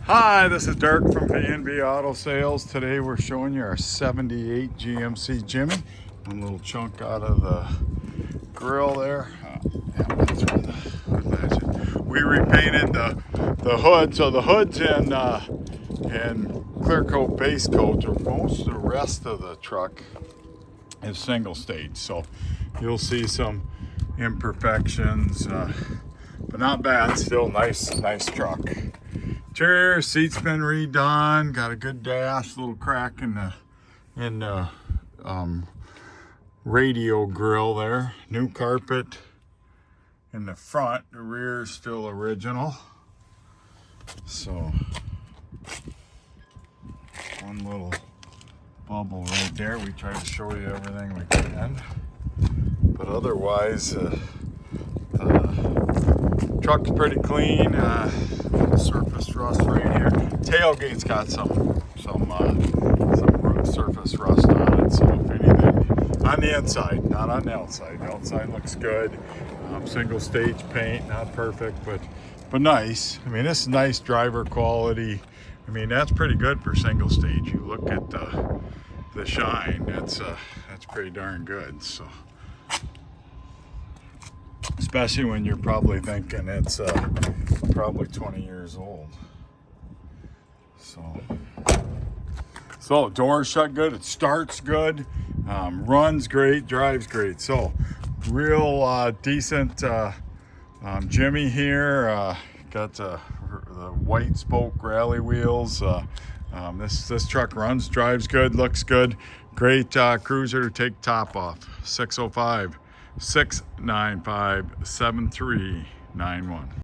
Hi, this is Dirk from B&B Auto Sales. Today we're showing you our 78 GMC Jimmy. One little chunk out of the grill there. We repainted the hood, so the hood's in clear coat base coat. Most of the rest of the truck is single stage, so you'll see some imperfections, but not bad. Still nice truck. Interior seat's been redone. Got a good dash. Little crack in the radio grill there. New carpet in the front. The rear is still original. So one little bubble right there. We try to show you everything we can, but otherwise the truck's pretty clean. Surface rust right here. Tailgate's got some surface rust on it, so if anything, on the inside, not on the outside. The outside looks good. Single stage paint, not perfect, but nice. I mean, this is nice driver quality. I mean, that's pretty good for single stage. You look at the shine. That's pretty darn good. So, especially when you're probably thinking it's probably 20 years old. So doors shut good, it starts good, runs great, drives great. So real decent Jimmy here. Got the white spoke rally wheels. This truck runs, drives good, looks good. Great cruiser to take top off. 605-695-7391.